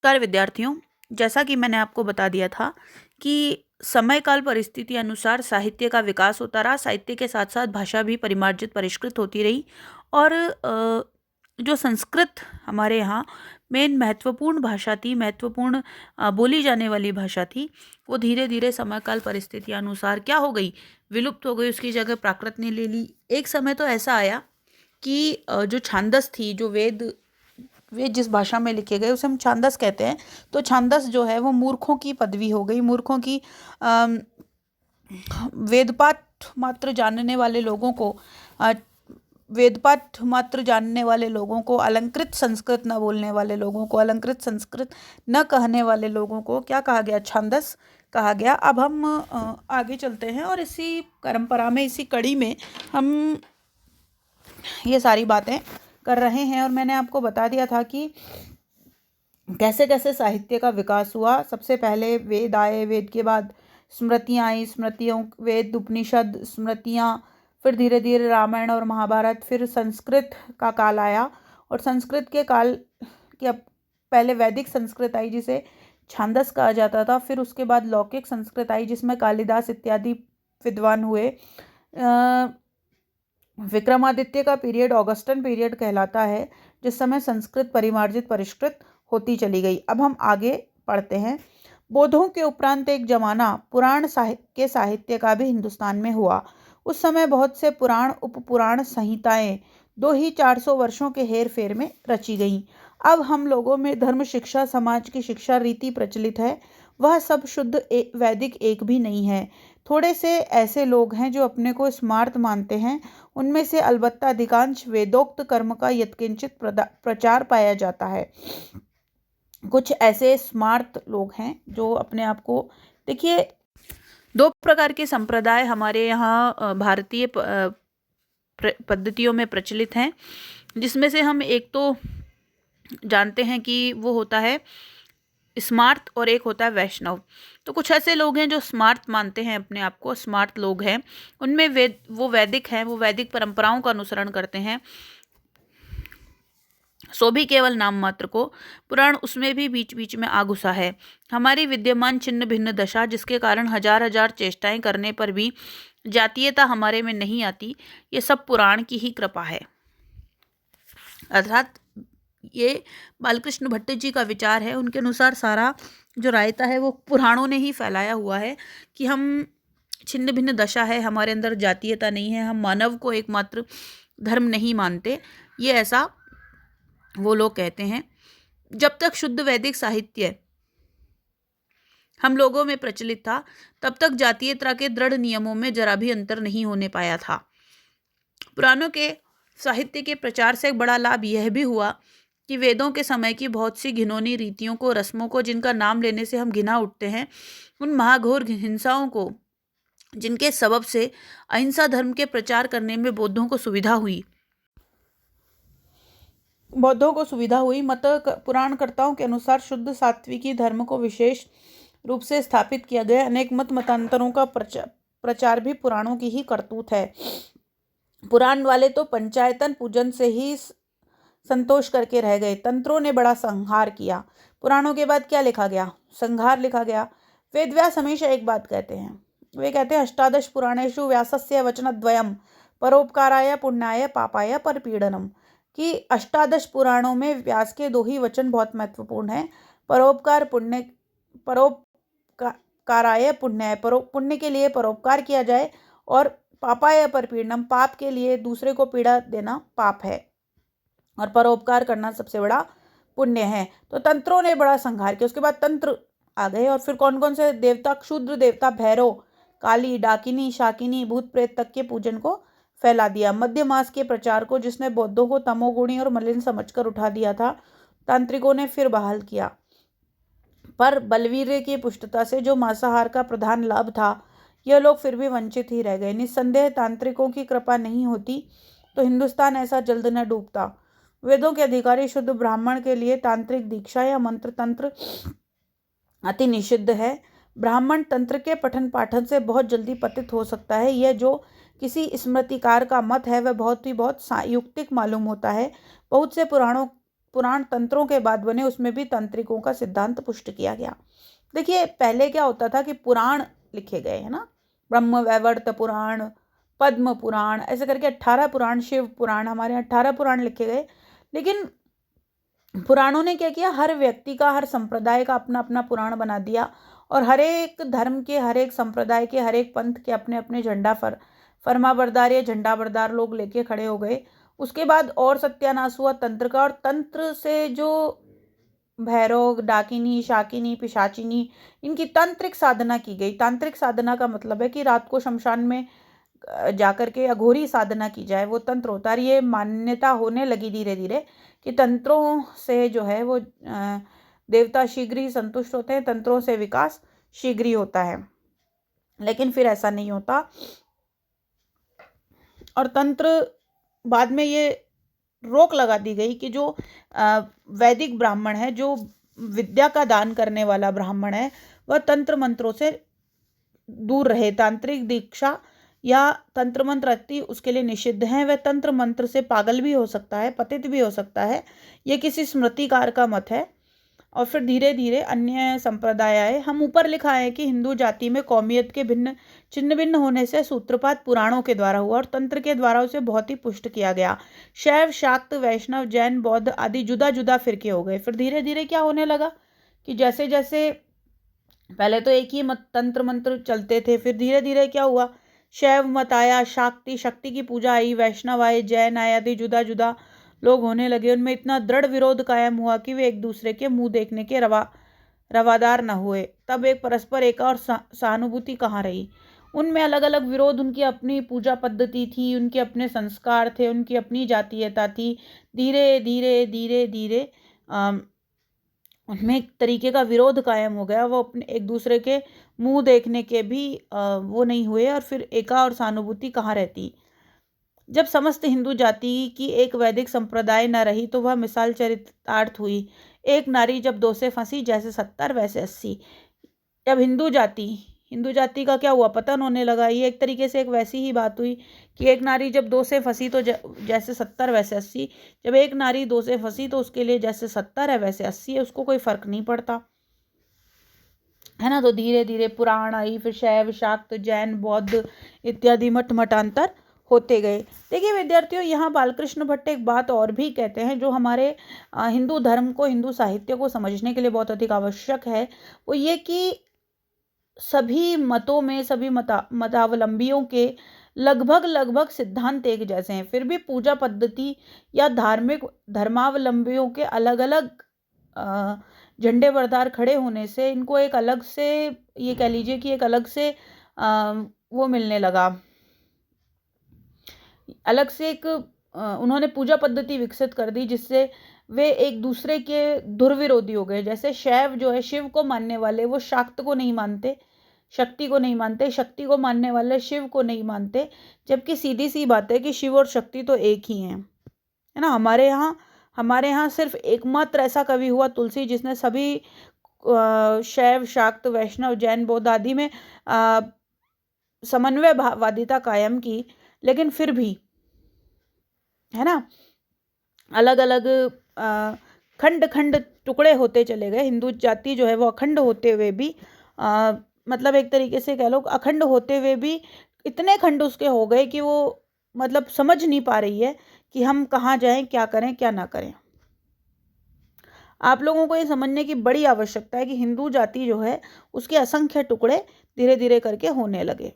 नमस्कार विद्यार्थियों, जैसा कि मैंने आपको बता दिया था कि समय काल परिस्थिति अनुसार साहित्य का विकास होता रहा। साहित्य के साथ साथ भाषा भी परिमार्जित परिष्कृत होती रही और जो संस्कृत हमारे यहाँ मेन महत्वपूर्ण भाषा थी, महत्वपूर्ण बोली जाने वाली भाषा थी, वो धीरे धीरे समय काल परिस्थिति अनुसार क्या हो गई, विलुप्त हो गई। उसकी जगह प्राकृत ने ले ली। एक समय तो ऐसा आया कि जो छांदस थी, जो वेद वे जिस भाषा में लिखे गए उसे हम छांदस कहते हैं। तो छांदस जो है वो मूर्खों की पदवी हो गई। मूर्खों की अम, वेदपाठ मात्र जानने वाले लोगों को अ, वेदपाठ मात्र जानने वाले लोगों को, अलंकृत संस्कृत न बोलने वाले लोगों को, अलंकृत संस्कृत न कहने वाले लोगों को क्या कहा गया? छांदस कहा गया। अब हम आगे चलते हैं और इसी परंपरा में, इसी कड़ी में हम ये सारी बातें कर रहे हैं। और मैंने आपको बता दिया था कि कैसे कैसे साहित्य का विकास हुआ। सबसे पहले वेद आए, वेद के बाद स्मृतियाँ आई, स्मृतियों, वेद, उपनिषद, स्मृतियाँ, फिर धीरे धीरे रामायण और महाभारत, फिर संस्कृत का काल आया। और संस्कृत के काल की अब पहले वैदिक संस्कृत आई जिसे छांदस कहा जाता था। फिर उसके बाद लौकिक संस्कृत आई जिसमें कालिदास इत्यादि विद्वान हुए। विक्रमादित्य का पीरियड ऑगस्टन पीरियड कहलाता है, जिस समय संस्कृत परिमार्जित परिष्कृत होती चली गई। अब हम आगे पढ़ते हैं। बौद्धों के उपरांत एक जमाना पुराण के साहित्य का भी हिंदुस्तान में हुआ। उस समय बहुत से पुराण, उपपुराण, संहिताएं 200-400 वर्षों के हेर फेर में रची गईं। अब हम लोगों में धर्म शिक्षा, समाज की शिक्षा रीति प्रचलित है, वह सब शुद्ध वैदिक एक भी नहीं है। थोड़े से ऐसे लोग हैं जो अपने को स्मार्त मानते हैं। उनमें से अलबत्ता अधिकांश वेदोक्त कर्म का यत्किंचित प्रचार पाया जाता है। कुछ ऐसे स्मार्त लोग हैं जो अपने आप को, देखिए, दो प्रकार के संप्रदाय हमारे यहाँ भारतीय पद्धतियों में प्रचलित हैं, जिसमें से हम एक तो जानते हैं कि वो होता है स्मार्त और एक होता है वैष्णव। तो कुछ ऐसे लोग हैं जो स्मार्त मानते हैं, अपने आप को स्मार्त लोग हैं। उनमें वो वैदिक हैं, वो वैदिक परंपराओं का अनुसरण करते हैं। सो भी केवल नाम मात्र को, पुराण उसमें भी बीच बीच में आ घुसा है। हमारी विद्यमान छिन्न भिन्न दशा, जिसके कारण हजार हजार चेष्टाएं करने पर भी जातीयता हमारे में नहीं आती, ये सब पुराण की ही कृपा है। अर्थात ये बालकृष्ण भट्ट जी का विचार है। उनके अनुसार सारा जो रायता है वो पुराणों ने ही फैलाया हुआ है कि हम छिन्न भिन्न दशा है, हमारे अंदर जातीयता नहीं है, हम मानव को एकमात्र धर्म नहीं मानते। ये ऐसा वो लोग कहते हैं। जब तक शुद्ध वैदिक साहित्य हम लोगों में प्रचलित था, तब तक जातीयता के दृढ़ नियमों में जरा भी अंतर नहीं होने पाया था। पुराणों के साहित्य के प्रचार से एक बड़ा लाभ यह भी हुआ कि वेदों के समय की बहुत सी घिनौनी रीतियों को, रस्मों को, जिनका नाम लेने से हम घिना उठते हैं, उन महाघोर हिंसाओं को, जिनके सबब से अहिंसा धर्म के प्रचार करने में बौद्धों को सुविधा हुई, मत पुराणकर्ताओं के अनुसार शुद्ध सात्विकी धर्म को विशेष रूप से स्थापित किया गया। अनेक मतांतरों का प्रचार भी पुराणों की ही करतूत है। पुराण वाले तो पंचायतन पूजन से ही संतोष करके रह गए। तंत्रों ने बड़ा संहार किया। पुराणों के बाद क्या लिखा गया? संहार लिखा गया। वेदव्यास हमेशा एक बात कहते हैं, वे कहते हैं अष्टादश पुराणेषु व्यासस्य वचनद्वयम् परोपकाराय पुण्याय पापाय परपीडनम, कि अष्टादश पुराणों में व्यास के दो ही वचन बहुत महत्वपूर्ण हैं। परोपकाराय पुण्याय, पुण्य के लिए परोपकार किया जाए, और पापाय परपीडनम, पाप के लिए दूसरे को पीड़ा देना पाप है, और परोपकार करना सबसे बड़ा पुण्य है। तो तंत्रों ने बड़ा संहार किया। उसके बाद तंत्र आ गए, और फिर कौन कौन से देवता? क्षुद्र देवता भैरव, काली, डाकिनी, शाकिनी, भूत प्रेत तक के पूजन को फैला दिया। मध्य मास के प्रचार को, जिसने बौद्धों को तमोगुणी और मलिन समझकर उठा दिया था, तांत्रिकों ने फिर बहाल किया। पर बलवीर्य की पुष्टता से जो मांसाहार का प्रधान लाभ था, यह लोग फिर भी वंचित ही रह गए। निस्संदेह तांत्रिकों की कृपा नहीं होती तो हिंदुस्तान ऐसा जल्द न डूबता। वेदों के अधिकारी शुद्ध ब्राह्मण के लिए तांत्रिक दीक्षा या मंत्र तंत्र अति निषिद्ध है। ब्राह्मण तंत्र के पठन पाठन से बहुत जल्दी पतित हो सकता है। यह जो किसी स्मृतिकार का मत है वह बहुत युक्तिक मालूम होता है। बहुत से पुराणों पुराण तंत्रों के बाद बने उसमें भी तांत्रिकों का सिद्धांत पुष्ट किया गया। देखिए पहले क्या होता था कि पुराण लिखे गए, है ना, ब्रह्म वैवर्त पुराण, पद्म पुराण, ऐसे करके 18 पुराण, शिव पुराण, हमारे यहाँ 18 पुराण लिखे गए। लेकिन पुराणों ने क्या किया, हर व्यक्ति का, हर संप्रदाय का अपना अपना पुराण बना दिया, और हर एक धर्म के, हर एक संप्रदाय के, हर एक पंथ के अपने अपने झंडा फरमा बरदार या झंडा बरदार लोग लेके खड़े हो गए। उसके बाद और सत्यानाश हुआ तंत्र का, और तंत्र से जो भैरव, डाकिनी, शाकिनी, पिशाचिनी, इनकी तांत्रिक साधना की गई। तांत्रिक साधना का मतलब है कि रात को शमशान में जाकर के अघोरी साधना की जाए, वो तंत्र होता है। ये मान्यता होने लगी धीरे धीरे कि तंत्रों से जो है वो देवता शीघ्र ही संतुष्ट होते हैं, तंत्रों से विकास शीघ्र ही होता है। लेकिन फिर ऐसा नहीं होता, और तंत्र बाद में ये रोक लगा दी गई कि जो वैदिक ब्राह्मण है, जो विद्या का दान करने वाला ब्राह्मण है, वह तंत्र मंत्रों से दूर रहे। तांत्रिक दीक्षा या तंत्र मंत्र अति उसके लिए निषिद्ध हैं। वह तंत्र मंत्र से पागल भी हो सकता है, पतित भी हो सकता है। ये किसी स्मृतिकार का मत है। और फिर धीरे धीरे अन्य संप्रदाय आए। हम ऊपर लिखा है कि हिंदू जाति में कौमियत के भिन्न छिन्न भिन्न होने से सूत्रपात पुराणों के द्वारा हुआ और तंत्र के द्वारा उसे बहुत ही पुष्ट किया गया। शैव, शाक्त, वैष्णव, जैन, बौद्ध आदि जुदा जुदा फिरके हो गए। फिर धीरे धीरे क्या होने लगा कि जैसे जैसे पहले तो एक ही मत तंत्र मंत्र चलते थे, फिर धीरे धीरे क्या हुआ, शैव मत आया, शाक्ति शक्ति की पूजा आई, वैष्णव आए, जैन आए, आदि जुदा जुदा लोग होने लगे। उनमें इतना दृढ़ विरोध कायम हुआ कि वे एक दूसरे के मुंह देखने के रवादार न हुए। तब एक परस्पर एका और सहानुभूति कहाँ रही। उनमें अलग अलग विरोध, उनकी अपनी पूजा पद्धति थी, उनके अपने संस्कार थे, उनकी अपनी जातीयता थी। धीरे धीरे धीरे धीरे उनमें एक तरीके का विरोध कायम हो गया। वो अपने एक दूसरे के मुंह देखने के भी वो नहीं हुए, और फिर एका और सहानुभूति कहाँ रहती। जब समस्त हिंदू जाति की एक वैदिक संप्रदाय न रही तो वह मिसाल चरितार्थ हुई। एक नारी जब 2 से फंसी, जैसे 70 वैसे 80। जब हिंदू जाति का क्या हुआ, पतन होने लगा। ये एक तरीके से एक वैसी ही बात हुई कि एक नारी जब 2 से फंसी तो जैसे 70 वैसे 80। जब एक नारी 2 से फंसी तो उसके लिए जैसे 70 है वैसे 80 है, उसको कोई फर्क नहीं पड़ता, है ना। तो धीरे धीरे पुराण आई, फिर शैव, शाक्त, जैन, बौद्ध इत्यादि मठांतर होते गए। देखिए विद्यार्थियों, यहाँ बालकृष्ण भट्ट एक बात और भी कहते हैं जो हमारे हिंदू धर्म को, हिंदू साहित्य को समझने के लिए बहुत अधिक आवश्यक है। वो ये कि सभी मतों में, सभी मतावलंबियों के लगभग सिद्धांत एक जैसे हैं। फिर भी पूजा पद्धति या धार्मिक धर्मावलंबियों के अलग अलग झंडे बरदार खड़े होने से इनको एक अलग से, ये कह लीजिए कि एक अलग से वो मिलने लगा, अलग से एक उन्होंने पूजा पद्धति विकसित कर दी, जिससे वे एक दूसरे के दुर्विरोधी हो गए। जैसे शैव जो है, शिव को मानने वाले, वो शाक्त को नहीं मानते, शक्ति को नहीं मानते, शक्ति को मानने वाले शिव को नहीं मानते। जबकि सीधी सी बात है कि शिव और शक्ति तो एक ही हैं, है ना। हमारे यहाँ सिर्फ एकमात्र ऐसा कवि हुआ तुलसी, जिसने सभी शैव, शाक्त, वैष्णव, जैन, बौद्ध आदि में समन्वयवादिता कायम की। लेकिन फिर भी, है ना, अलग अलग खंड खंड टुकड़े होते चले गए। हिंदू जाति जो है वो अखंड होते हुए भी मतलब एक तरीके से कह लो अखंड होते हुए भी इतने खंड उसके हो गए कि वो मतलब समझ नहीं पा रही है कि हम कहाँ जाएं, क्या करें, क्या ना करें। आप लोगों को ये समझने की बड़ी आवश्यकता है कि हिंदू जाति जो है उसके असंख्य टुकड़े धीरे धीरे करके होने लगे।